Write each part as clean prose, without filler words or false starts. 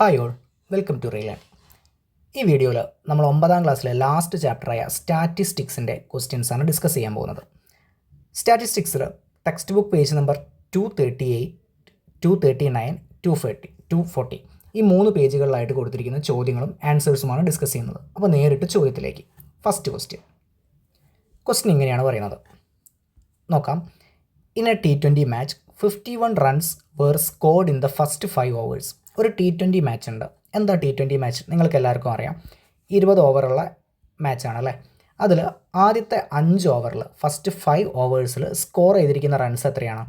Hi all, welcome to റീലാൻ. ഈ വീഡിയോയിൽ നമ്മൾ 9ാം ക്ലാസ്സിലെ ലാസ്റ്റ് ചാപ്റ്ററായ സ്റ്റാറ്റിസ്റ്റിക്സിൻ്റെ ക്വസ്റ്റ്യൻസാണ് ഡിസ്കസ് ചെയ്യാൻ പോകുന്നത്. സ്റ്റാറ്റിസ്റ്റിക്സിൽ ടെക്സ്റ്റ് ബുക്ക് പേജ് നമ്പർ 238, 239, 240 ഈ 3 പേജുകളിലായിട്ട് കൊടുത്തിരിക്കുന്ന ചോദ്യങ്ങളും ആൻസേഴ്സുമാണ് ഡിസ്കസ് ചെയ്യുന്നത്. അപ്പോൾ നേരിട്ട് ചോദ്യത്തിലേക്ക്. ഫസ്റ്റ് ക്വസ്റ്റ്യൻ ഇങ്ങനെയാണ് പറയുന്നത്. നോക്കാം. In a T20 match 51 runs were scored in the first 5 overs. ഒരു T20 മാച്ച് ഉണ്ട്. എന്താ T20 മാച്ച്? നിങ്ങൾക്ക് എല്ലാവർക്കും അറിയാം. 20 ഓവറുള്ള മാച്ചാണ് അല്ലേ. അതിൽ ആദ്യത്തെ 5 ഓവറിൽ ഫസ്റ്റ് 5 ഓവേഴ്സിൽ സ്കോർ ചെയ്തിരിക്കുന്ന റൺസ് എത്രയാണ്?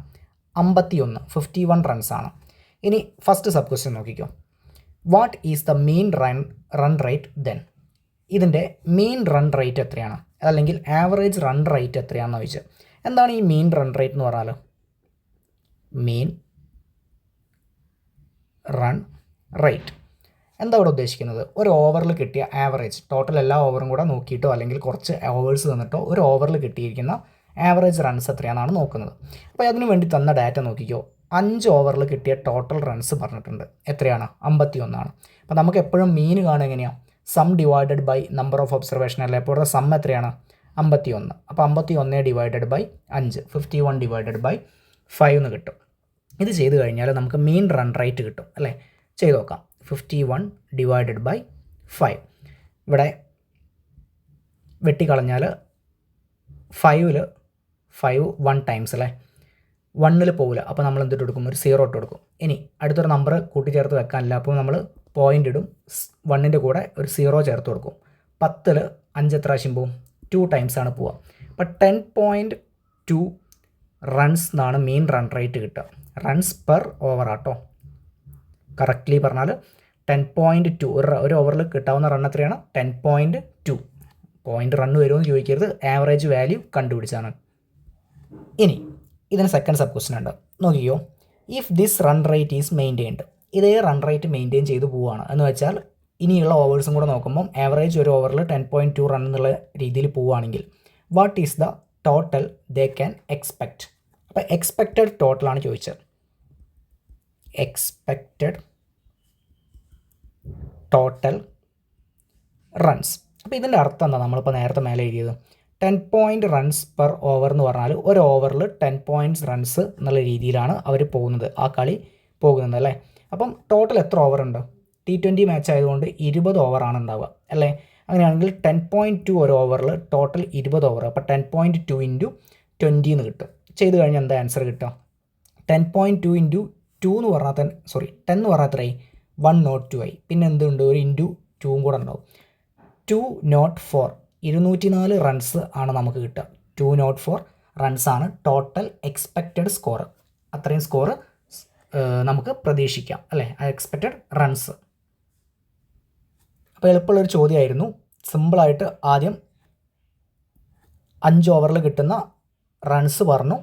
51 റൺസാണ്. ഇനി ഫസ്റ്റ് സബ് ക്വസ്റ്റ്യൻ നോക്കിക്കോ. What is the mean run rate then? ഇതിൻ്റെ മീൻ റൺ റേറ്റ് എത്രയാണ്? അല്ലെങ്കിൽ ആവറേജ് റൺ റേറ്റ് എത്രയാണെന്ന് ചോദിച്ചാൽ എന്താണ് ഈ മീൻ റൺ റേറ്റ് എന്ന് പറഞ്ഞാൽ? മീൻ റൺ റേറ്റ് എന്താ ഇവിടെ ഉദ്ദേശിക്കുന്നത്? ഒരു ഓവറിൽ കിട്ടിയ ആവറേജ്, ടോട്ടൽ എല്ലാ ഓവറും കൂടെ നോക്കിയിട്ടോ അല്ലെങ്കിൽ കുറച്ച് ഓവേഴ്സ് തന്നിട്ടോ ഒരു ഓവറിൽ കിട്ടിയിരിക്കുന്ന ആവറേജ് റൺസ് എത്രയാണെന്നാണ് നോക്കുന്നത്. അപ്പോൾ അതിനു വേണ്ടി തന്ന ഡാറ്റ നോക്കിക്കോ. 5 ഓവറിൽ കിട്ടിയ ടോട്ടൽ റൺസ് പറഞ്ഞിട്ടുണ്ട്. എത്രയാണ്? 51 ആണ്. അപ്പോൾ നമുക്ക് എപ്പോഴും മീൻ കാണുക എങ്ങനെയാണ്? Sum divided by number of observation അല്ലേ. അപ്പോൾ ഇവിടെ സം എത്രയാണ്? 51. അപ്പോൾ 51 ഡിവൈഡഡ് ബൈ 5, 51 ഡിവൈഡഡ് ബൈ 5 എന്ന് കിട്ടും. ഇത് ചെയ്ത് കഴിഞ്ഞാൽ നമുക്ക് മീൻ റൺ റേറ്റ് കിട്ടും അല്ലേ. ചെയ്ത് നോക്കാം. 51 ഡിവൈഡഡ് ബൈ 5 ഇവിടെ വെട്ടിക്കളഞ്ഞാൽ 5 1 ടൈംസ് അല്ലേ. 1ൽ പോകില്ല. അപ്പോൾ നമ്മൾ എന്തിട്ട് കൊടുക്കും? ഒരു 0 ഇട്ട് കൊടുക്കും. ഇനി അടുത്തൊരു നമ്പർ കൂട്ടിച്ചേർത്ത് വെക്കാനില്ല. അപ്പോൾ നമ്മൾ പോയിൻ്റ് ഇടും. 1ൻ്റെ കൂടെ ഒരു 0 ചേർത്ത് കൊടുക്കും. 10ൽ 5 എത്ര പ്രാവശ്യം പോവും? 2 ടൈംസ് ആണ് പോവുക. അപ്പോൾ 10.2 റൺസ് എന്നാണ് മീൻ റൺ റേറ്റ് കിട്ടുക. റൺസ് പെർ ഓവർ ആട്ടോ. കറക്റ്റ്ലി പറഞ്ഞാൽ 10.2 ഒരു ഓവറിൽ കിട്ടാവുന്ന റൺ എത്രയാണ്? 10.2. പോയിൻ്റ് റൺ വരുമെന്ന് ചോദിക്കരുത്, ആവറേജ് വാല്യൂ കണ്ടുപിടിച്ചാണ്. ഇനി ഇതിന് സെക്കൻഡ് സബ് ക്വസ്റ്റ്യൻ ഉണ്ട്. നോക്കിയോ. If this run rate is maintained, ഇതേ റൺ റേറ്റ് മെയിൻറ്റെയിൻ ചെയ്ത് പോവുകയാണ് എന്ന് വെച്ചാൽ ഇനിയുള്ള ഓവേഴ്സും കൂടെ നോക്കുമ്പം ആവറേജ് ഒരു ഓവറിൽ 10.2 റൺ എന്നുള്ള രീതിയിൽ പോവുകയാണെങ്കിൽ what is the total they can expect? അപ്പോൾ എക്സ്പെക്റ്റഡ് ടോട്ടലാണ് ചോദിച്ചത്. Expected total runs. അപ്പോൾ ഇതിൻ്റെ അർത്ഥം എന്താ? നമ്മളിപ്പോൾ നേരത്തെ മേലെ എഴുതിയത് 10 പോയിൻറ്റ് റൺസ് പെർ ഓവർ എന്ന് പറഞ്ഞാൽ ഒരു ഓവറിൽ 10 പോയിൻറ്റ്സ് റൺസ് എന്നുള്ള രീതിയിലാണ് അവർ പോകുന്നത്, ആ കളി പോകുന്നത് അല്ലേ. അപ്പം ടോട്ടൽ എത്ര ഓവർ ഉണ്ട്? T20 മാച്ച് ആയതുകൊണ്ട് 20 ഓവറാണ് ഉണ്ടാവുക അല്ലേ. അങ്ങനെയാണെങ്കിൽ 10.2 ഒരു ഓവറിൽ ടോട്ടൽ 20 ഓവർ. അപ്പോൾ 10.2 ഇൻറ്റു 20 എന്ന് കിട്ടും. ചെയ്ത് കഴിഞ്ഞാൽ എന്താ ആൻസർ കിട്ടുക? 10.2 ഇൻറ്റു 2 എന്ന് പറഞ്ഞാൽ 10 എന്ന് പറഞ്ഞാൽ എത്രയായി? 102 ആയി. പിന്നെ എന്തുണ്ട്? ഒരു ഇൻറ്റു 2 കൂടെ ഉണ്ടാവും. 204 204 റൺസ് ആണ് നമുക്ക് കിട്ടുക. 204 റൺസാണ് ടോട്ടൽ എക്സ്പെക്റ്റഡ് സ്കോർ. അത്രയും സ്കോർ നമുക്ക് പ്രതീക്ഷിക്കാം അല്ലേ, എക്സ്പെക്റ്റഡ് റൺസ്. അപ്പോൾ എളുപ്പമുള്ളൊരു ചോദ്യമായിരുന്നു. സിമ്പിളായിട്ട് ആദ്യം 5 ഓവറിൽ കിട്ടുന്ന റൺസ് പറഞ്ഞു,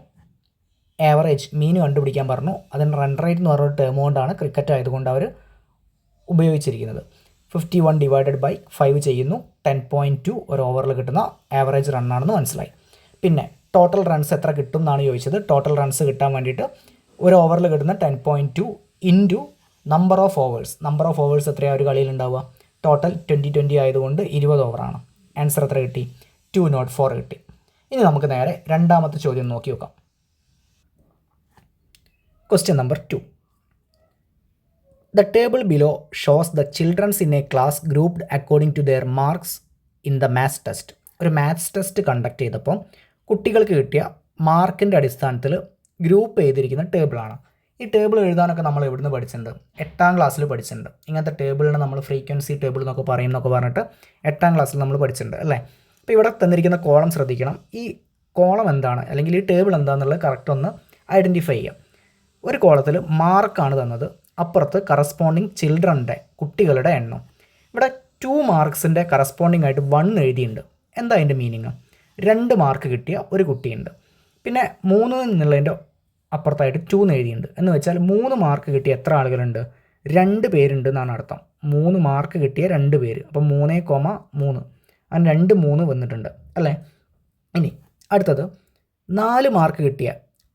ആവറേജ് മീൻ കണ്ടുപിടിക്കാൻ പറഞ്ഞു. അതിന് റൺ റേറ്റ് എന്ന് പറഞ്ഞൊരു ടേം കൊണ്ടാണ്, ക്രിക്കറ്റ് ആയതുകൊണ്ട് അവർ ഉപയോഗിച്ചിരിക്കുന്നത്. 51 ഡിവൈഡഡ് ബൈ 5 ചെയ്യുന്നു. 10.2 ഒരു ഓവറിൽ കിട്ടുന്ന ആവറേജ് റണ്ണാണെന്ന് മനസ്സിലായി. പിന്നെ ടോട്ടൽ റൺസ് എത്ര കിട്ടും എന്നാണ് ചോദിച്ചത്. ടോട്ടൽ റൺസ് കിട്ടാൻ വേണ്ടിയിട്ട് ഒരു ഓവറിൽ കിട്ടുന്ന 10.2 into number of overs. Number of overs എത്രയാണ് ഒരു കളിയിൽ ഉണ്ടാവുക? ടോട്ടൽ 20 ആയതുകൊണ്ട് 20 ഓവറാണ്. ആൻസർ എത്ര കിട്ടി? 204 കിട്ടി. ഇനി നമുക്ക് നേരെ രണ്ടാമത്തെ ചോദ്യം നോക്കി നോക്കാം. Question number 2. The table below shows the children in a class grouped according to their marks in the maths test. ഒരു മാത്സ് ടെസ്റ്റ് കണ്ടക്ട് ചെയ്തപ്പോൾ കുട്ടികൾക്ക് കിട്ടിയ മാർക്കിൻ്റെ അടിസ്ഥാനത്തിൽ ഗ്രൂപ്പ് ചെയ്തിരിക്കുന്ന ടേബിളാണ്. ഈ ടേബിൾ എഴുതാനൊക്കെ നമ്മൾ എവിടുന്ന് പഠിച്ചിട്ടുണ്ട്? 8ാം ക്ലാസ്സിൽ പഠിച്ചിട്ടുണ്ട്. ഇങ്ങനത്തെ ടേബിളിന് നമ്മൾ ഫ്രീക്വൻസി ടേബിൾ എന്നൊക്കെ പറയുന്നൊക്കെ പറഞ്ഞിട്ട് 8ാം ക്ലാസ്സിൽ നമ്മൾ പഠിച്ചിട്ടുണ്ട് അല്ലേ. അപ്പോൾ ഇവിടെ തന്നിരിക്കുന്ന കോളം ശ്രദ്ധിക്കണം. ഈ കോളം എന്താണ് അല്ലെങ്കിൽ ഈ ടേബിൾ എന്താണെന്നുള്ളത് കറക്റ്റ് ഒന്ന് ഐഡൻറ്റിഫൈ ചെയ്യാം. ഒരു കോളത്തിൽ മാർക്കാണ് തന്നത്, അപ്പുറത്ത് കറസ്പോണ്ടിങ് ചിൽഡ്രൻ്റെ കുട്ടികളുടെ എണ്ണം. ഇവിടെ 2 മാർക്സിൻ്റെ കറസ്പോണ്ടിങ് ആയിട്ട് 1 എഴുതിയിട്ടുണ്ട്. എന്താ അതിൻ്റെ മീനിങ്? 2 മാർക്ക് കിട്ടിയ ഒരു കുട്ടിയുണ്ട്. പിന്നെ 3 എന്നുള്ളതിൻ്റെ അപ്പുറത്തായിട്ട് 2 എന്ന് എഴുതിയിട്ടുണ്ട്. എന്ന് വെച്ചാൽ 3 മാർക്ക് കിട്ടിയ എത്ര ആളുകളുണ്ട്? 2 പേരുണ്ട് എന്നാണ് അർത്ഥം. 3 മാർക്ക് കിട്ടിയ 2 പേര്. അപ്പോൾ 3,3 അങ്ങനെ 2 3 വന്നിട്ടുണ്ട് അല്ലേ. ഇനി അടുത്തത് 4 മാർക്ക് കിട്ടിയ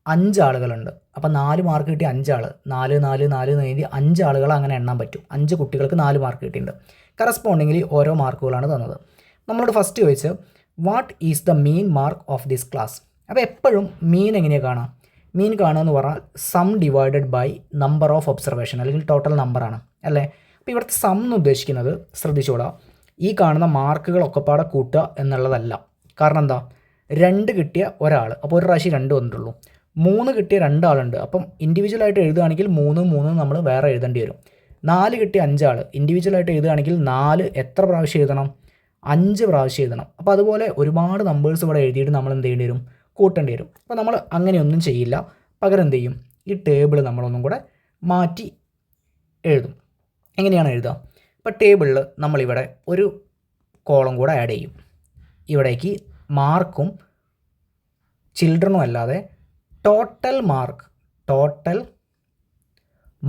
5 ആളുകളുണ്ട്. അപ്പോൾ 4 മാർക്ക് കിട്ടിയ 5 ആൾ 4 4 4 എന്ന് എഴുതി 5 ആളുകൾ അങ്ങനെ എണ്ണാൻ പറ്റും. 5 കുട്ടികൾക്ക് 4 മാർക്ക് കിട്ടിയിട്ടുണ്ട്. കറസ്പോണ്ടിങ്ങിലി ഓരോ മാർക്കുകളാണ് തന്നത്. നമ്മളോട് ഫസ്റ്റ് ചോദിച്ച് what is the mean mark of this class. അപ്പോൾ എപ്പോഴും മീൻ എങ്ങനെയാണ് കാണാം? മീൻ കാണുക എന്ന് പറഞ്ഞാൽ sum divided by number of observation അല്ലെങ്കിൽ ടോട്ടൽ നമ്പറാണ് അല്ലേ. അപ്പോൾ ഇവിടുത്തെ സം എന്ന് ഉദ്ദേശിക്കുന്നത് ശ്രദ്ധിച്ചോളാം, ഈ കാണുന്ന മാർക്കുകളൊക്കെ പാടെ കൂട്ടുക എന്നുള്ളതല്ല. കാരണം എന്താ, 2 കിട്ടിയ ഒരാൾ, അപ്പോൾ ഒരു പ്രാവശ്യം 2 വന്നിട്ടുള്ളൂ. 3 കിട്ടിയ 2 ആളുണ്ട്, അപ്പം ഇൻഡിവിജ്വലായിട്ട് എഴുതുകയാണെങ്കിൽ 3 3 നമ്മൾ വേറെ എഴുതേണ്ടി വരും. 4 കിട്ടിയ 5 ആൾ ഇൻഡിവിജ്വലായിട്ട് എഴുതുകയാണെങ്കിൽ 4 എത്ര പ്രാവശ്യം എഴുതണം? 5 പ്രാവശ്യം എഴുതണം. അപ്പോൾ അതുപോലെ ഒരുപാട് നമ്പേഴ്സ് ഇവിടെ എഴുതിയിട്ട് നമ്മൾ എന്ത് ചെയ്യേണ്ടി വരും? കൂട്ടേണ്ടി വരും. അപ്പോൾ നമ്മൾ അങ്ങനെയൊന്നും ചെയ്യില്ല. പകരം എന്ത് ചെയ്യും? ഈ ടേബിൾ നമ്മളൊന്നും കൂടെ മാറ്റി എഴുതും. എങ്ങനെയാണ് എഴുതുക? ഇപ്പോൾ ടേബിളിൽ നമ്മളിവിടെ ഒരു കോളം കൂടെ ആഡ് ചെയ്യും. ഇവിടേക്ക് മാർക്കും ചിൽഡ്രനും അല്ലാതെ ടോട്ടൽ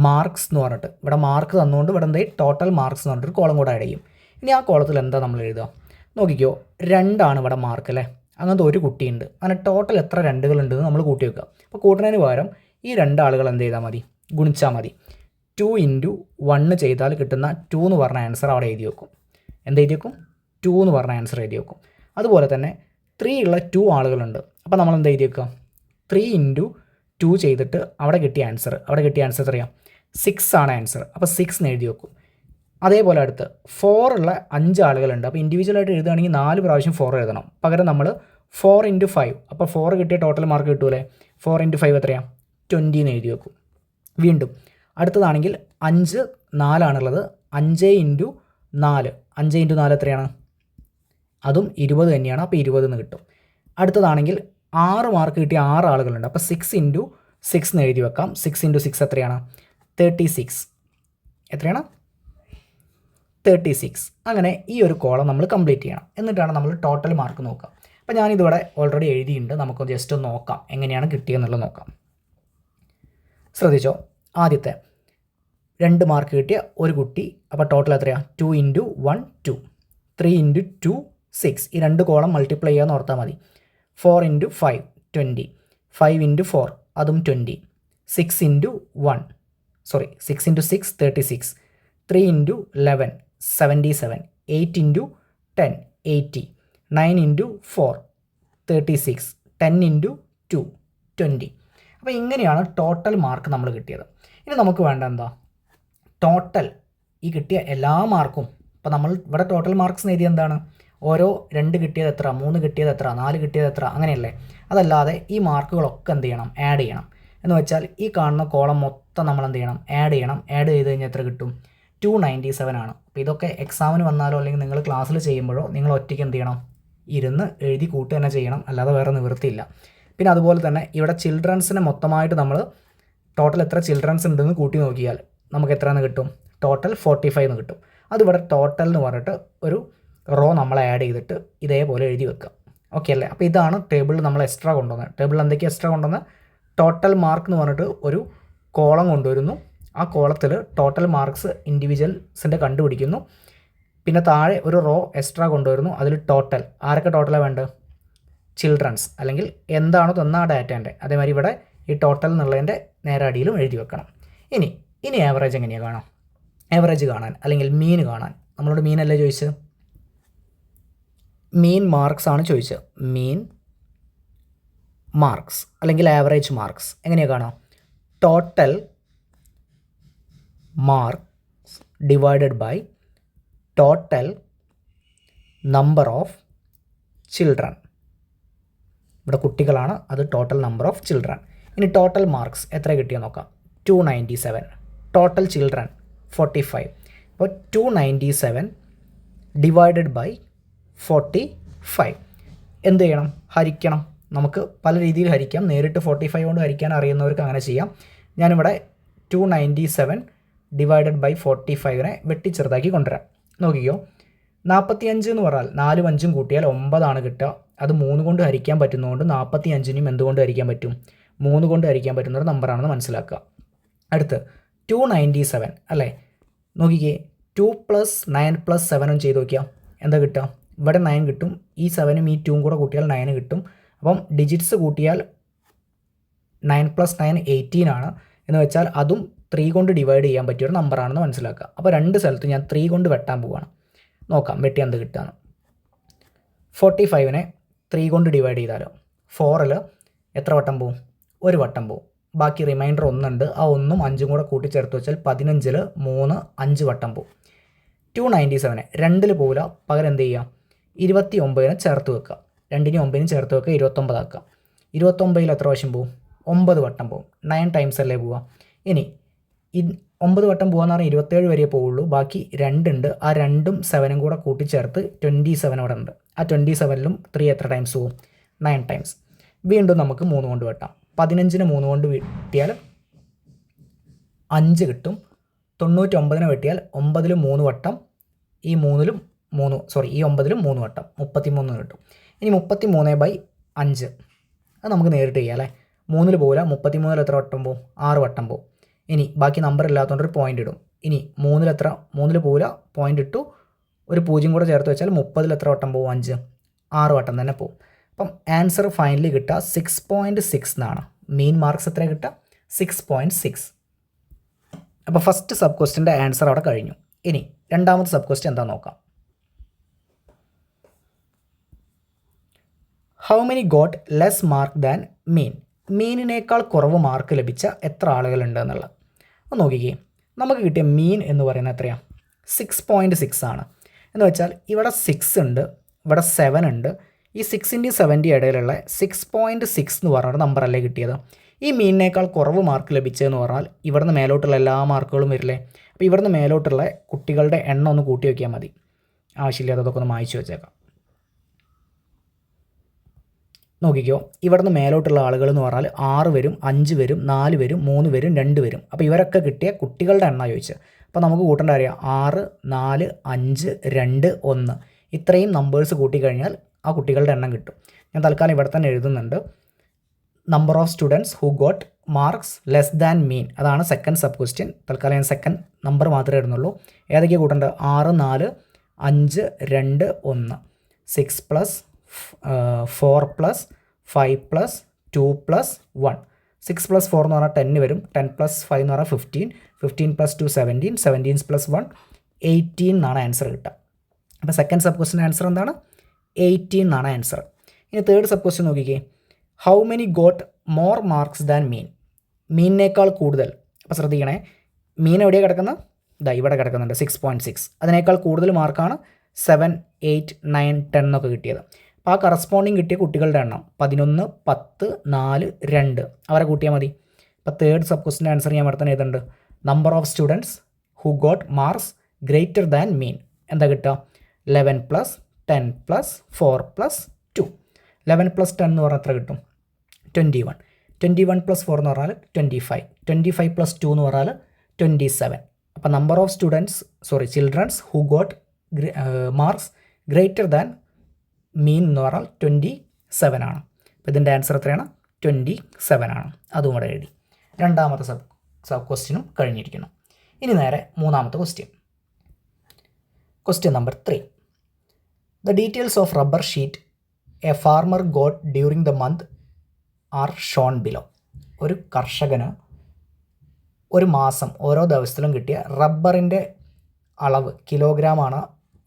മാർക്സ് എന്ന് പറഞ്ഞിട്ട് ഇവിടെ മാർക്ക് തന്നുകൊണ്ട് ഇവിടെ എന്താ ടോട്ടൽ മാർക്സ് എന്ന് പറഞ്ഞിട്ട് കോളം കൂടെ ആഡ് ചെയ്യും. ഇനി ആ കോളത്തിൽ എന്താ നമ്മൾ എഴുതുക? നോക്കിക്കോ, 2 ഇവിടെ മാർക്ക് അല്ലേ. അങ്ങനത്തെ ഒരു കുട്ടിയുണ്ട്. അങ്ങനെ ടോട്ടൽ എത്ര 2കളുണ്ടെന്ന് നമ്മൾ കൂട്ടി വെക്കുക. അപ്പോൾ കൂട്ടുന്നതിന് പകരം ഈ 2 ആളുകൾ എന്ത് ചെയ്താൽ മതി? ഗുണിച്ചാൽ മതി. 2 × 1 ചെയ്താൽ കിട്ടുന്ന 2 എന്ന് പറഞ്ഞ ആൻസർ അവിടെ എഴുതി വെക്കും. എന്ത് എഴുതി വെക്കും? 2 എന്ന് പറഞ്ഞ ആൻസർ എഴുതി വെക്കും. അതുപോലെ തന്നെ 3 ഉള്ള 2 ആളുകളുണ്ട്. അപ്പോൾ നമ്മൾ എന്ത് എഴുതി വെക്കുക? 3 × 2 ചെയ്തിട്ട് അവിടെ കിട്ടിയ ആൻസർ എത്രയാണ്? 6 ആണ് ആൻസർ. അപ്പോൾ 6 എന്ന് എഴുതി വെക്കും. അതേപോലെ അടുത്ത് 4 ഉള്ള 5 ആളുകളുണ്ട്. അപ്പോൾ ഇൻഡിവിജ്വലായിട്ട് എഴുതുകയാണെങ്കിൽ 4 പ്രാവശ്യം 4 എഴുതണം. പകരം നമ്മൾ 4 × 5, അപ്പോൾ 4 കിട്ടിയ ടോട്ടൽ മാർക്ക് കിട്ടൂലേ. 4 × 5 എത്രയാണ്? 20 എന്ന് എഴുതി വെക്കും. വീണ്ടും അടുത്തതാണെങ്കിൽ 5 4 5 × 4 5 × 4 എത്രയാണ്? അതും 20 തന്നെയാണ്. അപ്പോൾ 20 എന്ന് കിട്ടും. അടുത്തതാണെങ്കിൽ 6 മാർക്ക് കിട്ടിയ 6 ആളുകളുണ്ട്. അപ്പോൾ 6 × 6 എന്ന് എഴുതി വെക്കാം. 6 × 6 എത്രയാണ്? 36. എത്രയാണ്? 36. അങ്ങനെ ഈ ഒരു കോളം നമ്മൾ കംപ്ലീറ്റ് ചെയ്യണം. എന്നിട്ടാണ് നമ്മൾ ടോട്ടൽ മാർക്ക് നോക്കുക. അപ്പോൾ ഞാനിതിവിടെ ഓൾറെഡി എഴുതിയിട്ടുണ്ട്. നമുക്ക് ജസ്റ്റ് ഒന്ന് നോക്കാം എങ്ങനെയാണ് കിട്ടിയെന്നുള്ളത് നോക്കാം. ശ്രദ്ധിച്ചോ, ആദ്യത്തെ 2 മാർക്ക് കിട്ടിയ ഒരു കുട്ടി. അപ്പോൾ ടോട്ടൽ എത്രയാണ്? 2 × 1 2, 3 × 2 6. ഈ 2 കോളം മൾട്ടിപ്ലൈ ചെയ്യാൻ ഓർത്താൽ മതി. 4 × 5 20, 5 × 4 അതും 20, 6 × 6 36, 3 × 11 77, 8 × 10 80, 9 × 4 36, 10 × 2 20. അപ്പോൾ ഇങ്ങനെയാണ് ടോട്ടൽ മാർക്ക് നമ്മൾ കിട്ടിയത്. ഇനി നമുക്ക് വേണ്ട എന്താ? ടോട്ടൽ ഈ കിട്ടിയ എല്ലാ മാർക്കും. അപ്പോൾ നമ്മൾ ഇവിടെ ടോട്ടൽ മാർക്സ് എഴുതിയ എന്താണ്? ഓരോ 2 കിട്ടിയത് എത്ര, 3 കിട്ടിയത് എത്ര, 4 കിട്ടിയത് എത്ര, അങ്ങനെയല്ലേ. അതല്ലാതെ ഈ മാർക്കുകളൊക്കെ എന്ത് ചെയ്യണം? ആഡ് ചെയ്യണം. എന്ന് വെച്ചാൽ ഈ കാണുന്ന കോളം മൊത്തം നമ്മൾ എന്ത് ചെയ്യണം? ആഡ് ചെയ്യണം. ആഡ് ചെയ്ത് കഴിഞ്ഞാൽ എത്ര കിട്ടും? 297 ആണ്. അപ്പോൾ ഇതൊക്കെ എക്സാമിന് വന്നാലോ അല്ലെങ്കിൽ നിങ്ങൾ ക്ലാസ്സിൽ ചെയ്യുമ്പോഴോ നിങ്ങൾ ഒറ്റയ്ക്ക് എന്ത് ചെയ്യണം? ഇരുന്ന് എഴുതി കൂട്ടുക തന്നെ ചെയ്യണം. അല്ലാതെ വേറെ നിവൃത്തിയില്ല. പിന്നെ അതുപോലെ തന്നെ ഇവിടെ ചിൽഡ്രൻസിനെ മൊത്തമായിട്ട് നമ്മൾ ടോട്ടൽ എത്ര ചിൽഡ്രൻസ് ഉണ്ടെന്ന് കൂട്ടി നോക്കിയാൽ നമുക്ക് എത്രയെന്ന് കിട്ടും? ടോട്ടൽ 45 എന്ന് കിട്ടും. അതിവിടെ ടോട്ടൽ എന്ന് പറഞ്ഞിട്ട് ഒരു റോ നമ്മൾ ആഡ് ചെയ്തിട്ട് ഇതേപോലെ എഴുതി വെക്കുക. ഓക്കെ അല്ലേ? അപ്പോൾ ഇതാണ് ടേബിളിൽ നമ്മൾ എക്സ്ട്രാ കൊണ്ടുവന്നത്. ടേബിളിൽ എന്തൊക്കെയാണ് എക്സ്ട്രാ കൊണ്ടുവന്നത്? ടോട്ടൽ മാർക്ക് എന്ന് പറഞ്ഞിട്ട് ഒരു കോളം കൊണ്ടുവരുന്നു. ആ കോളത്തിൽ ടോട്ടൽ മാർക്സ് ഇൻഡിവിജ്വൽസിൻ്റെ കണ്ടുപിടിക്കുന്നു. പിന്നെ താഴെ ഒരു റോ എക്സ്ട്രാ കൊണ്ടുവരുന്നു. അതിൽ ടോട്ടൽ ആരൊക്കെ ടോട്ടലാണ് വേണ്ടത്? ചിൽഡ്രൻസ് അല്ലെങ്കിൽ എന്താണോ തന്ന ആ ഡാറ്റേൻ്റെ. അതേമാതിരി ഇവിടെ ഈ ടോട്ടൽ എന്നുള്ളതിൻ്റെ നേരെ അടിയിലും എഴുതി വെക്കണം. ഇനി ആവറേജ് എങ്ങനെയാണ് കാണാം? ആവറേജ് കാണാൻ അല്ലെങ്കിൽ മീൻ കാണാൻ നമ്മളോട് മീനല്ലേ ചോദിച്ചത്? മീൻ മാർക്സ് ആണ് ചോദിച്ചത്. മീൻ മാർക്സ് അല്ലെങ്കിൽ ആവറേജ് മാർക്സ് എങ്ങനെയാണ് കാണാം? Total marks divided by total number of children. ഇവിടെ കുട്ടികളാണ്, അത് ടോട്ടൽ നമ്പർ ഓഫ് ചിൽഡ്രൻ. ഇനി ടോട്ടൽ മാർക്സ് എത്ര കിട്ടിയെന്ന് നോക്കാം. 297. Total children 45. അപ്പോൾ 297 ഡിവൈഡഡ് ബൈ 45. എന്ത് ചെയ്യണം? ഹരിക്കണം. നമുക്ക് പല രീതിയിൽ ഹരിക്കാം. നേരിട്ട് 45 കൊണ്ട് ഹരിക്കാൻ അറിയുന്നവർക്ക് അങ്ങനെ ചെയ്യാം. ഞാനിവിടെ 297 ഡിവൈഡഡ് ബൈ 45നെ വെട്ടി ചെറുതാക്കി കൊണ്ടുവരാം. നോക്കിക്കോ, 45 എന്ന് പറഞ്ഞാൽ 4 5 കൂട്ടിയാൽ 9 കിട്ടുക. അത് 3 കൊണ്ട് ഹരിക്കാൻ പറ്റുന്നതുകൊണ്ട് 45നും എന്തുകൊണ്ട് ഹരിക്കാൻ പറ്റും? 3 കൊണ്ട് ഹരിക്കാൻ പറ്റുന്ന ഒരു നമ്പറാണെന്ന് മനസ്സിലാക്കുക. അടുത്ത് 297 അല്ലേ? നോക്കിക്കേ, 2 + 9 + 7 ചെയ്ത് നോക്കിയാൽ എന്താ കിട്ടുക? ഇവിടെ 9 കിട്ടും. ഈ 7ഉം ഈ 2ഉം കൂടെ കൂട്ടിയാൽ 9 കിട്ടും. അപ്പം ഡിജിറ്റ്സ് കൂട്ടിയാൽ 9 + 9 18 ആണ് എന്ന് വെച്ചാൽ അതും 3 കൊണ്ട് ഡിവൈഡ് ചെയ്യാൻ പറ്റിയൊരു നമ്പറാണെന്ന് മനസ്സിലാക്കുക. അപ്പോൾ രണ്ട് സ്ഥലത്ത് ഞാൻ 3 കൊണ്ട് വെട്ടാൻ പോവുകയാണ്. നോക്കാം വെട്ടി എന്ത് കിട്ടുകയാണ്. 45നെ 3 കൊണ്ട് ഡിവൈഡ് ചെയ്താലോ 4ൽ എത്ര വട്ടം പോവും? ഒരു വട്ടം പോവും. ബാക്കി റിമൈൻഡർ 1 ഉണ്ട്. ആ 1ഉം 5ഉം കൂടെ കൂട്ടിച്ചേർത്ത് വെച്ചാൽ 15ൽ 3 5 വട്ടം പോവും. 297 2ൽ പോവില്ല, പകരം എന്ത് ചെയ്യുക? 29നെ ചേർത്ത് വെക്കുക. 2നും 9നും ചേർത്ത് വെക്കുക, 29 ആക്കുക. 29ൽ എത്ര പ്രാവശ്യം പോവും? 9 വട്ടം പോവും. 9 ടൈംസ് അല്ലേ പോവുക. ഇനി 9 വട്ടം പോകാന്ന് പറഞ്ഞാൽ 27 വരെ പോവുള്ളൂ. ബാക്കി 2 ഉണ്ട്. ആ 2ഉം 7ഉം കൂടെ കൂട്ടിച്ചേർത്ത് 27 അവിടെ ഉണ്ട്. ആ 27ലും 3 എത്ര ടൈംസ് പോവും? 9 ടൈംസ്. വീണ്ടും നമുക്ക് 3 കൊണ്ട് വെട്ടാം. 15ന് 3 കൊണ്ട് വെട്ടിയാൽ 5 കിട്ടും. 99നെ വെട്ടിയാൽ 9ൽ 3 വട്ടം, ഈ 9ലും 3 വട്ടം 33 കിട്ടും. ഇനി 33/5 അത് നമുക്ക് നേരിട്ട് ചെയ്യാം അല്ലേ. 3ൽ പോകില്ല, 33ൽ എത്ര വട്ടം പോവും? 6 വട്ടം പോവും. ഇനി ബാക്കി നമ്പർ ഇല്ലാത്തതുകൊണ്ടൊരു പോയിൻ്റ് ഇടും. ഇനി 3ൽ പോകില്ല, പോയിൻ്റ് ഇട്ടു, ഒരു 0 കൂടെ ചേർത്ത് വെച്ചാൽ 30ൽ എത്ര വട്ടം പോവും? 5 6 വട്ടം തന്നെ പോവും. അപ്പം ആൻസർ ഫൈനലി കിട്ടുക 6.6 എന്നാണ്. മീൻ മാർക്സ് എത്ര കിട്ടുക? 6.6. അപ്പോൾ ഫസ്റ്റ് സബ് ക്വസ്റ്റ്യൻ്റെ ആൻസർ അവിടെ കഴിഞ്ഞു. ഇനി രണ്ടാമത്തെ സബ് ക്വസ്റ്റ്യൻ എന്താ നോക്കാം. How many got less mark than mean? മീനിനേക്കാൾ കുറവ് മാർക്ക് ലഭിച്ച എത്ര ആളുകളുണ്ട് എന്നുള്ളത് ഒന്ന് നോക്കിക്കേ. നമുക്ക് കിട്ടിയ മീൻ എന്ന് പറയുന്നത് എത്രയാണ്? 6.6 ആണ്. എന്ന് വെച്ചാൽ ഇവിടെ 6 ഉണ്ട്, ഇവിടെ 7 ഉണ്ട്. ഈ 6ൻ്റെയും 7ൻ്റെയും ഇടയിലുള്ള 6.6 എന്ന് പറഞ്ഞൊരു നമ്പറല്ലേ കിട്ടിയത്. ഈ മീനിനേക്കാൾ കുറവ് മാർക്ക് ലഭിച്ചതെന്ന് പറഞ്ഞാൽ ഇവിടുന്ന് മേലോട്ടുള്ള എല്ലാ മാർക്കുകളും വരില്ലേ. അപ്പോൾ ഇവിടുന്ന് മേലോട്ടുള്ള കുട്ടികളുടെ എണ്ണം ഒന്ന് കൂട്ടി വയ്ക്കിയാൽ മതി. ആവശ്യമില്ലാത്തതൊക്കെ ഒന്ന് മായ്ച്ചു വെച്ചേക്കാം. നോക്കിക്കോ, ഇവിടുന്ന് മേലോട്ടുള്ള ആളുകൾ എന്ന് പറഞ്ഞാൽ 6 വരും, 5 വരും, 4 വരും, 3 വരും, 2 വരും. അപ്പോൾ ഇവരൊക്കെ കിട്ടിയ കുട്ടികളുടെ എണ്ണം ചോദിച്ചത്. അപ്പോൾ നമുക്ക് കൂട്ടേണ്ട അറിയാം 6, 4, 5, 2, 1 ഇത്രയും നമ്പേഴ്സ് കൂട്ടിക്കഴിഞ്ഞാൽ ആ കുട്ടികളുടെ എണ്ണം കിട്ടും. ഞാൻ തൽക്കാലം ഇവിടെ തന്നെ എഴുതുന്നുണ്ട്. Number of students who got marks less than mean, അതാണ് സെക്കൻഡ് സബ് ക്വസ്റ്റ്യൻ. തൽക്കാലം ഞാൻ സെക്കൻഡ് നമ്പർ മാത്രമേ ഇടുന്നുള്ളൂ. ഏതൊക്കെയാണ് കൂട്ടേണ്ടത്? 6, 4, 5, 2, 1 6 + 4 + 5 + 2 + 1 6 + 4 എന്ന് പറഞ്ഞാൽ 10 വരും. 10 + 5 എന്ന് പറഞ്ഞാൽ 15. 15 + 2 17. 17 + 1 18 എന്നാണ് ആൻസർ കിട്ടുക. അപ്പോൾ സെക്കൻഡ് സബ് ക്വസ്റ്റ്യൻ ആൻസർ എന്താണ്? 18 എന്നാണ് ആൻസർ. ഇനി തേർഡ് സബ് ക്വസ്റ്റ്യൻ നോക്കിക്കേ. How many got more marks than mean? മീനിനേക്കാൾ കൂടുതൽ. അപ്പോൾ ശ്രദ്ധിക്കണേ, മീൻ എവിടെയാണ് കിടക്കുന്നത്? ഇതാ ഇവിടെ കിടക്കുന്നുണ്ട് 6.6. അതിനേക്കാൾ കൂടുതൽ മാർക്കാണ് 7, 8, 9, 10 എന്നൊക്കെ കിട്ടിയത്. അപ്പോൾ ആ കറസ്പോണ്ടിങ് കിട്ടിയ കുട്ടികളുടെ എണ്ണം 11, 10, 4, 2 അവരെ കൂട്ടിയാൽ മതി. അപ്പോൾ തേർഡ് സബ് ക്വസ്റ്റ്യൻ ആൻസർ ഞാൻ ഇവിടെ തന്നെ എഴുതുന്നുണ്ട്. Number of students who got marks greater than mean എന്താ കിട്ടുക? 11 + 10 + 4 + 2. 11 + 10 എന്ന് പറഞ്ഞാൽ എത്ര കിട്ടും? 21. 21 + 4 എന്ന് പറഞ്ഞാൽ 25. 25 + 2 എന്ന് പറഞ്ഞാൽ 27. അപ്പോൾ number of childrens who got marks greater than mean എന്ന് പറഞ്ഞാൽ 27 ആണ്. അപ്പോൾ ഇതിൻ്റെ ആൻസർ എത്രയാണ്? 27 ആണ്. അതും കൂടെ എഴുതി. രണ്ടാമത്തെ സബ് ക്വസ്റ്റ്യനും കഴിഞ്ഞിരിക്കുന്നു. ഇനി നേരെ മൂന്നാമത്തെ question. Question number 3. The details of rubber sheet A farmer got during the month are shown below. ഒരു കർഷകന് ഒരു മാസം ഓരോ ദിവസത്തിലും കിട്ടിയ റബ്ബറിൻ്റെ അളവ് കിലോഗ്രാമാണ്.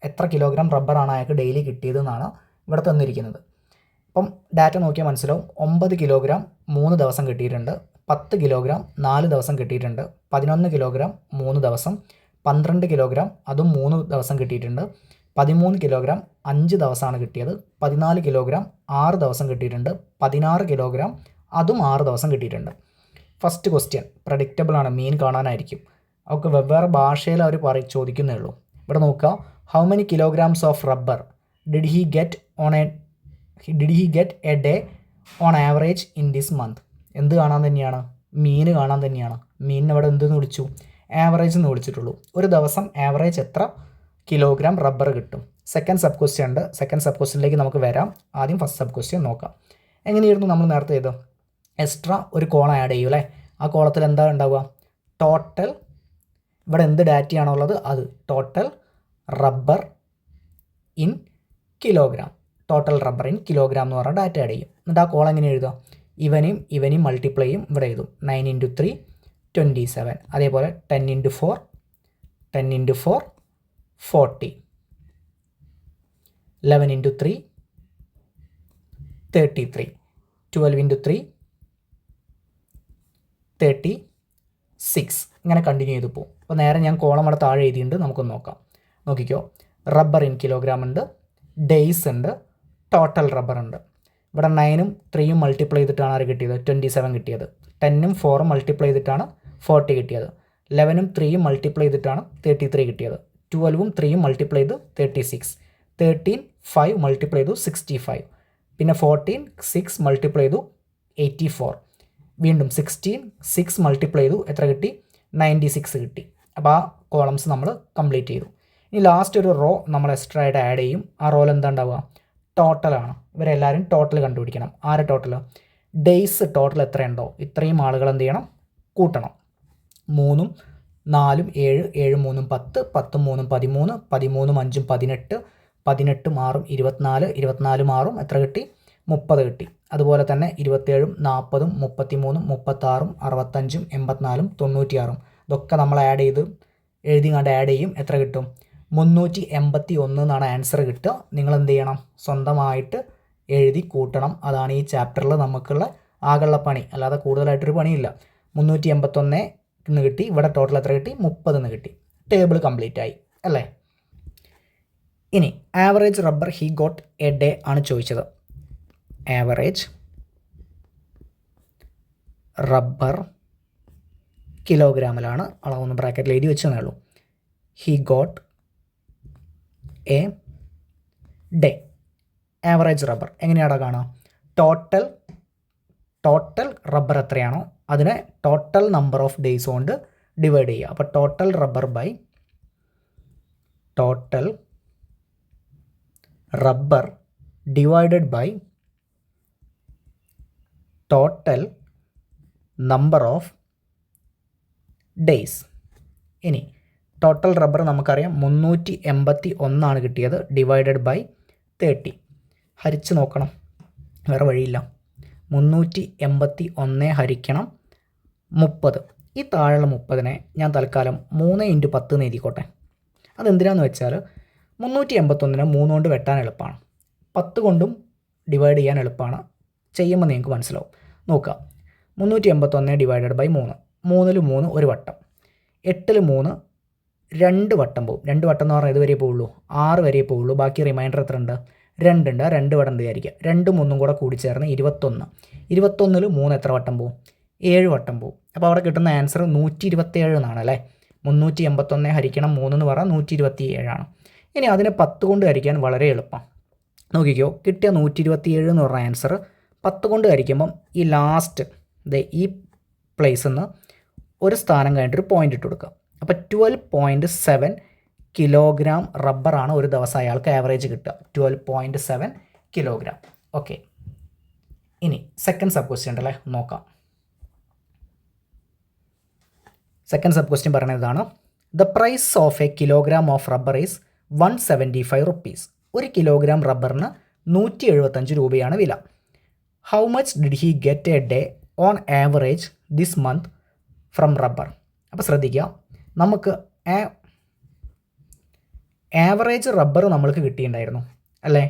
എത്ര കിലോഗ്രാം റബ്ബറാണ് അയാൾക്ക് ഡെയിലി കിട്ടിയതെന്നാണ് ഇവിടെ തന്നിരിക്കുന്നത്. അപ്പം ഡാറ്റ നോക്കിയാൽ മനസ്സിലാവും. 9 കിലോഗ്രാം 3 ദിവസം കിട്ടിയിട്ടുണ്ട്. 10 കിലോഗ്രാം 4 ദിവസം കിട്ടിയിട്ടുണ്ട്. 11 കിലോഗ്രാം 3 ദിവസം. 12 കിലോഗ്രാം അതും 3 ദിവസം കിട്ടിയിട്ടുണ്ട്. 13 കിലോഗ്രാം 5 ദിവസമാണ് കിട്ടിയത്. 14 കിലോഗ്രാം 6 ദിവസം കിട്ടിയിട്ടുണ്ട്. 16 കിലോഗ്രാം അതും 6 ദിവസം കിട്ടിയിട്ടുണ്ട്. ഫസ്റ്റ് ക്വസ്റ്റ്യൻ പ്രഡിക്റ്റബിൾ ആണ്, മീൻ കാണാനായിരിക്കും. അവർക്ക് വെവ്വേറെ ഭാഷയിൽ അവർ ചോദിക്കുന്നേ ഉള്ളൂ. ഇവിടെ നോക്കുക. How many kilograms of rubber did he get a day on average in this month? എന്ത് കാണാൻ തന്നെയാണ്? മീൻ കാണാൻ തന്നെയാണ്. മീനിന് ഇവിടെ എന്തെന്ന് വിളിച്ചു? ആവറേജ് എന്ന് വിളിച്ചിട്ടുള്ളൂ. ഒരു ദിവസം ആവറേജ് എത്ര കിലോഗ്രാം റബ്ബർ കിട്ടും? സെക്കൻഡ് സബ് ക്വസ്റ്റ്യൻ ഉണ്ട്. സെക്കൻഡ് സബ് ക്വസ്റ്റ്യനിലേക്ക് നമുക്ക് വരാം. ആദ്യം ഫസ്റ്റ് സബ് ക്വസ്റ്റ്യൻ നോക്കാം. എങ്ങനെയായിരുന്നു നമ്മൾ നേരത്തെ ചെയ്തത്? എക്സ്ട്രാ ഒരു കോളം ആഡ് ചെയ്യും അല്ലേ. ആ കോളത്തിൽ എന്താ ഉണ്ടാവുക? ടോട്ടൽ, ഇവിടെ എന്ത് ഡാറ്റയാണോ ഉള്ളത് അത്, total rubber in kilogram. Total rubber in kilogram എന്ന് പറഞ്ഞാൽ ഡാറ്റ ആഡ് ചെയ്യും. എന്നിട്ട് ആ കോളം എങ്ങനെ എഴുതുക? ഇവനെയും മൾട്ടിപ്ലൈ ചെയ്യും, ഇവിടെ എഴുതും 9 ഇൻറ്റു 3 27. അതേപോലെ 10 ഇൻറ്റു 4 40. 11 ഇൻറ്റു 3 33. 12 ഇൻറ്റു 3 36. ഇങ്ങനെ കണ്ടിന്യൂ ചെയ്ത് പോകും. അപ്പോൾ നേരെ ഞാൻ കോളം അവിടെ താഴെ എഴുതിയിട്ടുണ്ട്, നമുക്കൊന്ന് നോക്കാം. നോക്കിക്കോ, റബ്ബർ ഇൻ കിലോഗ്രാം ഉണ്ട്, ഡേയ്സ് ഉണ്ട്, ടോട്ടൽ റബ്ബർ ഉണ്ട്. ഇവിടെ 9ഉം 3ഉം മൾട്ടിപ്ലൈ ചെയ്തിട്ടാണ് ആര് കിട്ടിയത്? 27 കിട്ടിയത്. 10ഉം 4ഉം മൾട്ടിപ്ലൈ ചെയ്തിട്ടാണ് 40 കിട്ടിയത്. 11ഉം 3ഉം മൾട്ടിപ്ലൈ ചെയ്തിട്ടാണ് 33 കിട്ടിയത്. 12ഉം 3ഉം മൾട്ടിപ്ലൈ ചെയ്ത് 36. 13 5 മൾട്ടിപ്ലൈ ചെയ്തു 65. പിന്നെ 14 6 മൾട്ടിപ്ലൈ ചെയ്തു 84. വീണ്ടും 16 6 മൾട്ടിപ്ലൈ ചെയ്തു, എത്ര കിട്ടി? 96 കിട്ടി. അപ്പോൾ ആ കോളംസ് നമ്മൾ കംപ്ലീറ്റ് ചെയ്തു. ഇനി ലാസ്റ്റ് ഒരു റോ നമ്മൾ എക്സ്ട്രാ ആയിട്ട് ആഡ് ചെയ്യും. ആ റോയിൽ എന്താ ഉണ്ടാവുക? ടോട്ടലാണ്. ഇവരെല്ലാവരും ടോട്ടൽ കണ്ടുപിടിക്കണം. ആരെ ടോട്ടൽ? ഡേയ്സ് ടോട്ടൽ എത്രയുണ്ടോ ഇത്രയും ആളുകൾ എന്ത് ചെയ്യണം? കൂട്ടണം. 3ഉം 4ഉം 7, 7ഉം 3ഉം 10, 10ഉം 3ഉം 13, 13ഉം 5ഉം 18, 18ഉം 6ഉം 24, 24ഉം 6ഉം എത്ര കിട്ടി? 30 കിട്ടി. അതുപോലെ തന്നെ 27ഉം 40ഉം 33ഉം 36ഉം 65ഉം 84ഉം 96ഉം ഇതൊക്കെ നമ്മൾ ആഡ് ചെയ്ത് ആഡ് ചെയ്യും. എത്ര കിട്ടും? 381 എന്നാണ് ആൻസർ കിട്ടുക. നിങ്ങൾ എന്ത് ചെയ്യണം? സ്വന്തമായിട്ട് എഴുതി കൂട്ടണം. അതാണ് ഈ ചാപ്റ്ററിൽ നമുക്കുള്ള ആകെയുള്ള പണി, അല്ലാതെ കൂടുതലായിട്ടൊരു പണിയില്ല. 381 എന്ന് കിട്ടി. ഇവിടെ ടോട്ടൽ എത്ര കിട്ടി? 30 എന്ന് കിട്ടി. ടേബിൾ കംപ്ലീറ്റ് ആയി അല്ലേ? ഇനി average rubber he got a day ആണ് ചോദിച്ചത്. ആവറേജ് റബ്ബർ കിലോഗ്രാമിലാണ് അളവൊന്ന് ബ്രാക്കറ്റിൽ എഴുതി വെച്ചതേ ഉള്ളൂ. He got a day. Average rubber എങ്ങനെയാണ് കാണുക? ടോട്ടൽ റബ്ബർ എത്രയാണോ അതിനെ ടോട്ടൽ നമ്പർ ഓഫ് ഡേയ്സ് കൊണ്ട് ഡിവൈഡ് ചെയ്യുക. അപ്പോൾ total rubber by total rubber divided by total number of days. ഇനി ടോട്ടൽ റബ്ബർ നമുക്കറിയാം 381 ആണ് കിട്ടിയത്. ഡിവൈഡഡ് ബൈ 30 ഹരിച്ച് നോക്കണം, വേറെ വഴിയില്ല. 381 ഹരിക്കണം 30. ഈ താഴെയുള്ള 30നെ ഞാൻ തൽക്കാലം 3 ഇൻറ്റു 10 എന്ന് എഴുതിക്കോട്ടെ. അതെന്തിനാന്ന് വെച്ചാൽ 381നെ 3 കൊണ്ട് വെട്ടാൻ എളുപ്പമാണ്, 10 കൊണ്ടും ഡിവൈഡ് ചെയ്യാൻ എളുപ്പമാണ്. ചെയ്യുമ്പോൾ നിങ്ങൾക്ക് മനസ്സിലാവും. നോക്കുക, 381 ഡിവൈഡഡ് ബൈ 3. 3ൽ 3 ഒരു വട്ടം, 8ൽ 3 2 വട്ടം പോകും. 2 വട്ടം എന്ന് പറഞ്ഞാൽ ഇതുവരെ പോവുള്ളൂ, 6 വരെ പോവുള്ളൂ. ബാക്കി റിമൈൻഡർ എത്ര ഉണ്ട്? 2 ഉണ്ട്. 2 വട്ടം വിചാരിക്കുക. 2ഉം 1ഉം കൂടെ കൂടി ചേർന്ന് 21. 21ൽ 3 എത്ര വട്ടം പോകും? 7 വട്ടം പോകും. അപ്പോൾ അവിടെ കിട്ടുന്ന ആൻസർ 127 എന്നാണ് അല്ലേ? 381 ഹരിക്കണം 3 എന്ന് പറഞ്ഞാൽ 127 ആണ്. ഇനി അതിനെ 10 കൊണ്ട് ഹരിക്കാൻ വളരെ എളുപ്പം. നോക്കിക്കോ, കിട്ടിയ 127 എന്ന് പറഞ്ഞ ആൻസർ 10 കൊണ്ട് ഹരിക്കുമ്പം ഈ ലാസ്റ്റ് ഈ പ്ലേസിൽ നിന്ന് ഒരു സ്ഥാനം കഴിഞ്ഞിട്ടൊരു പോയിൻ്റ് ഇട്ട് കൊടുക്കുക. അപ്പോൾ 12.7 കിലോഗ്രാം റബ്ബറാണ് ഒരു ദിവസം അയാൾക്ക് ആവറേജ് കിട്ടുക. 12.7 കിലോഗ്രാം. ഓക്കെ, ഇനി സെക്കൻഡ് സബ് ക്വസ്റ്റ്യൻ ഉണ്ടല്ലേ, നോക്കാം. സെക്കൻഡ് സബ് ക്വസ്റ്റ്യൻ പറയുന്നതാണ്, the price of a kilogram of rubber is 175 rupees. ഒരു കിലോഗ്രാം റബ്ബറിന് 175 രൂപയാണ് വില. How much did he get a day on average this month from rubber. അപ്പോൾ ശ്രദ്ധിക്കുക, നമുക്ക് ആവറേജ് റബ്ബർ നമ്മൾക്ക് കിട്ടിയിട്ടുണ്ടായിരുന്നു അല്ലേ?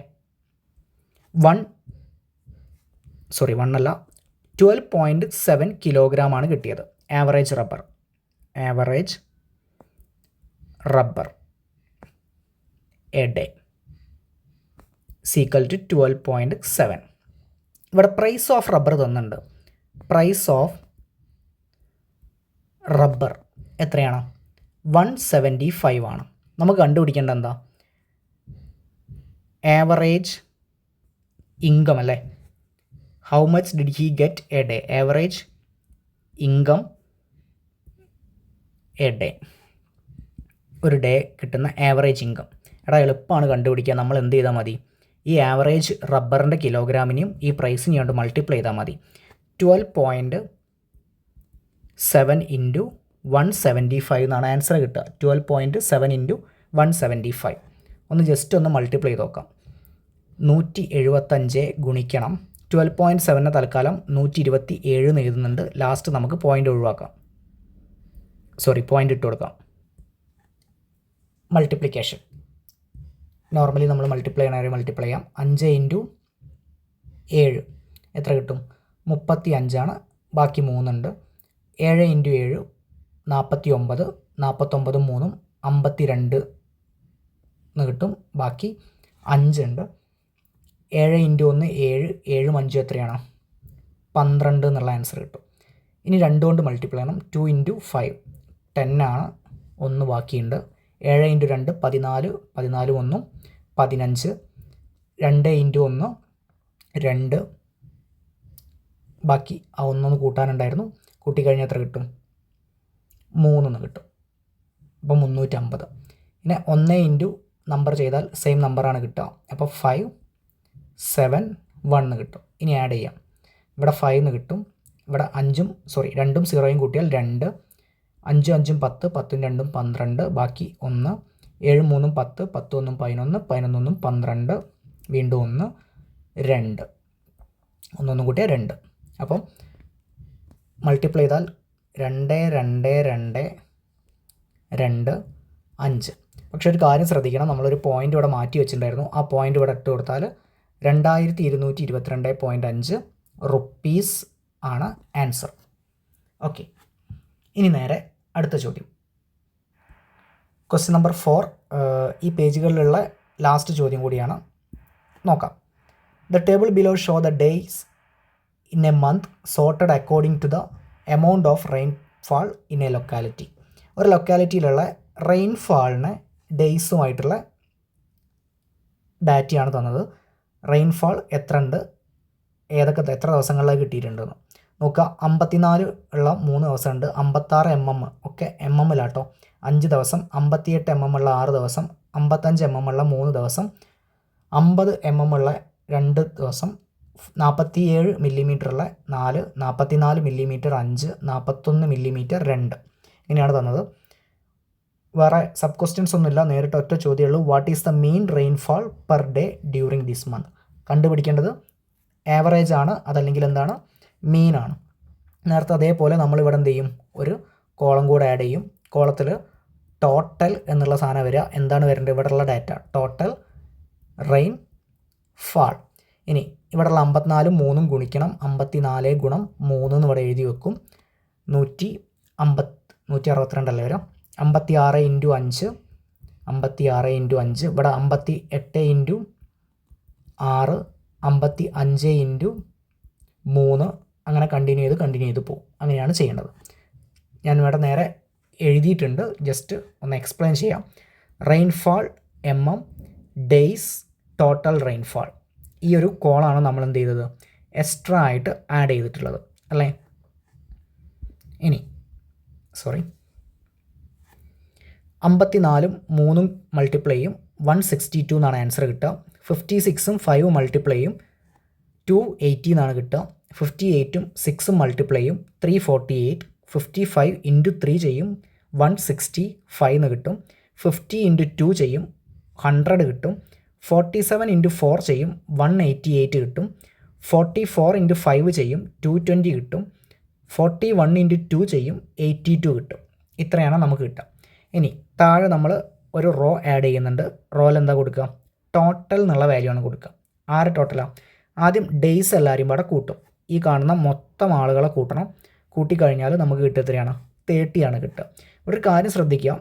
12.7 കിലോഗ്രാം ആണ് കിട്ടിയത്. Average rubber a day is equal to 12.7. ഇവിടെ പ്രൈസ് ഓഫ് റബ്ബർ തന്നിട്ടുണ്ട്. പ്രൈസ് ഓഫ് റബ്ബർ എത്രയാണ്? 175 ആണ്. നമുക്ക് കണ്ടുപിടിക്കേണ്ട എന്താ? ആവറേജ് ഇൻകം അല്ലേ? How much did he get a day? Average income a day, ഒരു ഡേ കിട്ടുന്ന ആവറേജ് ഇൻകം. എടാ എളുപ്പമാണ് കണ്ടുപിടിക്കുക. നമ്മൾ എന്ത് ചെയ്താൽ മതി? ഈ ആവറേജ് റബ്ബറിൻ്റെ കിലോഗ്രാമിനെയും ഈ പ്രൈസിനെയും കൊണ്ട് മൾട്ടിപ്ലൈ ചെയ്താൽ മതി. 12.7 ഇൻറ്റു 175 എന്നാണ് ആൻസർ കിട്ടുക. 12.7 ഇൻറ്റു 175 ഒന്ന് ജസ്റ്റ് ഒന്ന് മൾട്ടിപ്ലൈ ചെയ്ത് നോക്കാം. 175 ഗുണിക്കണം 12.7 തൽക്കാലം 127 എന്ന് എഴുതുന്നുണ്ട്. ലാസ്റ്റ് നമുക്ക് പോയിൻ്റ് ഒഴിവാക്കാം, പോയിൻ്റ് ഇട്ട് കൊടുക്കാം. മൾട്ടിപ്ലിക്കേഷൻ നോർമലി നമ്മൾ മൾട്ടിപ്ലൈ ചെയ്യാം. 5 × 7 എത്ര കിട്ടും? 35. ബാക്കി 3 ഉണ്ട്. 7 × 7 49, 49 3 52 എന്ന് കിട്ടും. ബാക്കി 5 ഉണ്ട്. 7 × 1 7, 7 5 എത്രയാണ്? 12 എന്നുള്ള ആൻസർ കിട്ടും. ഇനി 2 കൊണ്ട് മൾട്ടിപ്ലൈ ചെയ്യണം. 2 × 5 10 ആണ്. 1 ബാക്കിയുണ്ട്. 7 × 2 14, 14 1 15, 2 × 1 2, ബാക്കി ആ 1 കൂട്ടാനുണ്ടായിരുന്നു. കൂട്ടിക്കഴിഞ്ഞാൽ എത്ര കിട്ടും? 3 എന്ന് കിട്ടും. അപ്പോൾ 350. പിന്നെ 1 × നമ്പർ ചെയ്താൽ സെയിം നമ്പറാണ് കിട്ടുക. അപ്പോൾ 5 7 1 എന്ന് കിട്ടും. ഇനി ആഡ് ചെയ്യാം. ഇവിടെ 5 എന്ന് കിട്ടും. ഇവിടെ 2 0 കൂട്ടിയാൽ 2, 5 5 10, 10 2 12, ബാക്കി 1, 7 3 10, 10 1 11, 11 12, വീണ്ടും 1 2, 1 കൂട്ടിയാൽ 2. അപ്പം മൾട്ടിപ്ലൈ ചെയ്താൽ 2 2 2 2 5. പക്ഷെ ഒരു കാര്യം ശ്രദ്ധിക്കണം, നമ്മളൊരു പോയിൻ്റ് ഇവിടെ മാറ്റി വെച്ചിട്ടുണ്ടായിരുന്നു. ആ പോയിൻ്റ് ഇവിടെ ഇട്ട് കൊടുത്താൽ 2222.5 റുപ്പീസ് ആണ് ആൻസർ. ഓക്കെ, ഇനി നേരെ അടുത്ത ചോദ്യം. ക്വസ്റ്റ്യൻ നമ്പർ 4 ഈ പേജുകളിലുള്ള ലാസ്റ്റ് ചോദ്യം കൂടിയാണ്. നോക്കാം. The table below show the days in a month sorted according to the amount of rainfall in a locality. ഒരു ലൊക്കാലിറ്റിയിലുള്ള റെയിൻഫാളിന് ഡേയ്സുമായിട്ടുള്ള ഡാറ്റയാണ് തന്നത്. റെയിൻഫാൾ എത്ര ഉണ്ട്, എത്ര ദിവസങ്ങളിലേക്ക് കിട്ടിയിട്ടുണ്ടെന്ന് നോക്കുക. 54 ഉള്ള 3 ദിവസമുണ്ട്. 56 mm ഒക്കെ mmലാട്ടോ 5 ദിവസം. 58 mm ഉള്ള 6 ദിവസം. 55 mm ഉള്ള 3 ദിവസം. 50 mm ഉള്ള 2 ദിവസം. 47 mm ഉള്ള 4, 44 mm 5, 41 mm 2 ഇങ്ങനെയാണ് തന്നത്. വേറെ സബ് ക്വസ്റ്റ്യൻസ് ഒന്നുമില്ല, നേരിട്ട് ഒറ്റ ചോദ്യമേ ഉള്ളൂ. What is the mean rainfall per day during this month? കണ്ടുപിടിക്കേണ്ടത് ആവറേജ് ആണ്, അതല്ലെങ്കിൽ എന്താണ്, മീൻ ആണ്. നേരത്തെ അതേപോലെ നമ്മളിവിടെ എന്ത് ചെയ്യും, ഒരു കോളം കൂടെ ആഡ് ചെയ്യും. കോളത്തിൽ ടോട്ടൽ എന്നുള്ള സാധനം വരിക. എന്താണ് വരേണ്ടത്? ഇവിടെയുള്ള ഡാറ്റ ടോട്ടൽ റെയിൻ ഫാൾ. ഇനി ഇവിടെയുള്ള 54 3 ഗുണിക്കണം. 54 ഗുണം 3 എന്ന് ഇവിടെ എഴുതി വെക്കും. 162 അല്ലേ വരാം. 56 × 5, 56 × 5. ഇവിടെ 58 × 6, 55 × 3 അങ്ങനെ കണ്ടിന്യൂ ചെയ്ത് പോകും. അങ്ങനെയാണ് ചെയ്യേണ്ടത്. ഞാൻ ഇവിടെ നേരെ എഴുതിയിട്ടുണ്ട്, ജസ്റ്റ് ഒന്ന് എക്സ്പ്ലെയിൻ ചെയ്യാം. Rainfall days total rainfall. ഈ ഒരു കോളാണ് നമ്മൾ എന്ത് ചെയ്തത്, എക്സ്ട്രാ ആയിട്ട് ആഡ് ചെയ്തിട്ടുള്ളത് അല്ലേ. ഇനി 54 3 മൾട്ടിപ്ലൈ ചെയ്യും 162 എന്നാണ് ആൻസർ കിട്ടുക. 56 5 മൾട്ടിപ്ലൈ ചെയ്യും 280 എന്നാണ് കിട്ടുക. 58 6 മൾട്ടിപ്ലൈ ചെയ്യും 348. 55 × 3 ചെയ്യും 165 എന്ന് കിട്ടും. 50 × 2 ചെയ്യും 100 കിട്ടും. 47 × 4 ചെയ്യും 188 കിട്ടും. 44 × 5 ചെയ്യും 220 കിട്ടും. 41 × 2 ചെയ്യും 82 കിട്ടും. ഇത്രയാണ് നമുക്ക് കിട്ടുക. ഇനി താഴെ നമ്മൾ ഒരു റോ ആഡ് ചെയ്യുന്നുണ്ട്. റോയിൽ എന്താ കൊടുക്കുക, ടോട്ടൽ എന്നുള്ള വാല്യൂ ആണ് കൊടുക്കുക. ആറ് ടോട്ടലാണ്? ആദ്യം ഡേയ്സ് എല്ലാവരും ഇവിടെ കൂട്ടും. ഈ കാണുന്ന മൊത്തം ആളുകളെ കൂട്ടണം. കൂട്ടിക്കഴിഞ്ഞാൽ നമുക്ക് കിട്ടുക എത്രയാണ്, 30 ആണ് കിട്ടുക. ഒരു കാര്യം ശ്രദ്ധിക്കുക,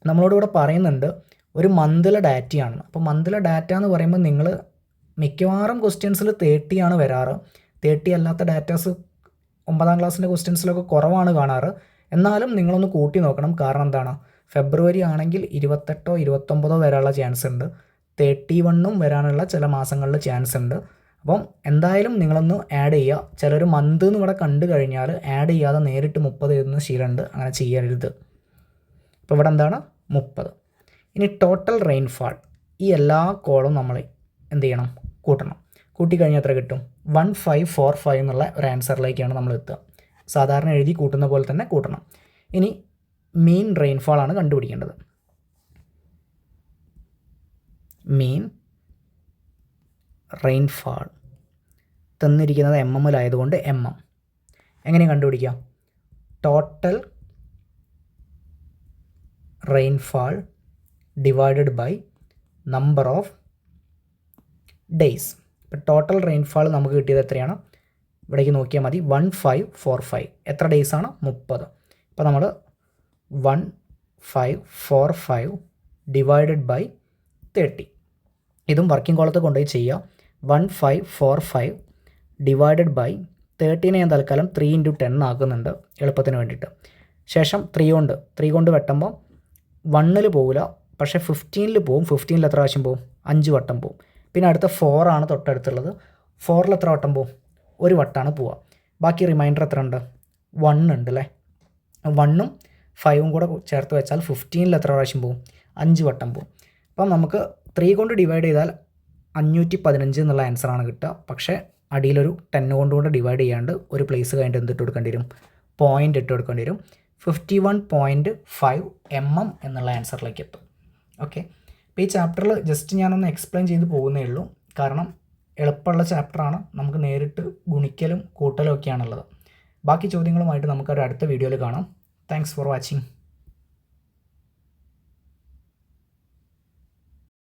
നമ്മളോട് ഇവിടെ പറയുന്നുണ്ട് ഒരു മന്തിലെ ഡാറ്റയാണ്. അപ്പോൾ മന്തിലെ ഡാറ്റ എന്ന് പറയുമ്പോൾ നിങ്ങൾ മിക്കവാറും ക്വസ്റ്റ്യൻസിൽ 30 ആണ് വരാറ്. 30 അല്ലാത്ത ഡാറ്റാസ് 9ാം ക്ലാസ്സിൻ്റെ ക്വസ്റ്റ്യൻസിലൊക്കെ കുറവാണ് കാണാറ്. എന്നാലും നിങ്ങളൊന്ന് കൂട്ടി നോക്കണം. കാരണം എന്താണ്, ഫെബ്രുവരി ആണെങ്കിൽ 28 29 വരാനുള്ള ചാൻസ് ഉണ്ട്. 31 വരാനുള്ള ചില മാസങ്ങളിൽ ചാൻസ് ഉണ്ട്. അപ്പം എന്തായാലും നിങ്ങളൊന്ന് ആഡ് ചെയ്യുക. ചിലർ മന്ത് എന്ന് ഇവിടെ കണ്ടു കഴിഞ്ഞാൽ ആഡ് ചെയ്യാതെ നേരിട്ട് 30 എഴുതുന്ന ശീലമുണ്ട്. അങ്ങനെ ചെയ്യരുത്. ഇപ്പോൾ ഇവിടെ എന്താണ് 30. ഇനി ടോട്ടൽ റെയിൻഫാൾ, ഈ എല്ലാ കോളും നമ്മൾ എന്ത് ചെയ്യണം, കൂട്ടണം. കൂട്ടിക്കഴിഞ്ഞാൽ എത്ര കിട്ടും, 1545 എന്നുള്ള ഒരു ആൻസറിലേക്കാണ് നമ്മൾ എത്തുക. സാധാരണ എഴുതി കൂട്ടുന്ന പോലെ തന്നെ കൂട്ടണം. ഇനി മീൻ റെയിൻഫാൾ ആണ് കണ്ടുപിടിക്കേണ്ടത്. മീൻ റെയിൻഫാൾ തന്നിരിക്കുന്നത് mmലായതുകൊണ്ട് എങ്ങനെ കണ്ടുപിടിക്കാം? Total rainfall divided by number of days. ഇപ്പോൾ ടോട്ടൽ റെയിൻഫാൾ നമുക്ക് കിട്ടിയത് എത്രയാണ്? ഇവിടേക്ക് നോക്കിയാൽ മതി, 1545. എത്ര ഡേയ്സാണ്? 30. അപ്പോൾ നമ്മൾ 1545 ഡിവൈഡഡ് ബൈ 30. ഇതും വർക്കിംഗ് കോളത്ത് കൊണ്ടുപോയി ചെയ്യുക. 1545 ഡിവൈഡഡ് ബൈ 30നെ ഞാൻ തൽക്കാലം 3 × 10 ആക്കുന്നുണ്ട് എളുപ്പത്തിന് വേണ്ടിയിട്ട്. ശേഷം 3 കൊണ്ട് വെട്ടുമ്പോൾ 1ൽ പോകില്ല, പക്ഷേ 15ൽ പോവും. 15ൽ എത്ര പ്രാവശ്യം പോവും? 5 വട്ടം പോവും. പിന്നെ അടുത്ത 4 ആണ് തൊട്ടടുത്തുള്ളത്. 4ൽ എത്ര വട്ടം പോവും? 1 വട്ടമാണ് പോവുക. ബാക്കി റിമൈൻഡർ എത്ര ഉണ്ട്? 1 ഉണ്ട് അല്ലേ. 1ഉം 5ഉം കൂടെ ചേർത്ത് വെച്ചാൽ 15ൽ എത്ര പ്രാവശ്യം പോവും? 5 വട്ടം പോവും. അപ്പം നമുക്ക് 3 കൊണ്ട് ഡിവൈഡ് ചെയ്താൽ 515 എന്നുള്ള ആൻസറാണ് കിട്ടുക. പക്ഷേ അടിയിലൊരു 10 കൊണ്ട് ഡിവൈഡ് ചെയ്യാണ്ട് ഒരു പ്ലേസ് കഴിഞ്ഞിട്ട് എന്തിട്ട് കൊടുക്കേണ്ടി വരും? പോയിൻ്റ് ഇട്ട് കൊടുക്കേണ്ടി വരും. 51.5 mm എന്നുള്ള ആൻസറിലേക്ക് എത്തും. ഓക്കെ, അപ്പോൾ ഈ ചാപ്റ്ററിൽ ജസ്റ്റ് ഞാനൊന്ന് എക്സ്പ്ലെയിൻ ചെയ്ത് പോകുന്നേ ഉള്ളൂ. കാരണം എളുപ്പമുള്ള ചാപ്റ്ററാണ്. നമുക്ക് നേരിട്ട് ഗുണിക്കലും കൂട്ടലും ഒക്കെയാണുള്ളത്. ബാക്കി ചോദ്യങ്ങളുമായിട്ട് നമുക്കൊരു അടുത്ത വീഡിയോയിൽ കാണാം. Thanks for watching.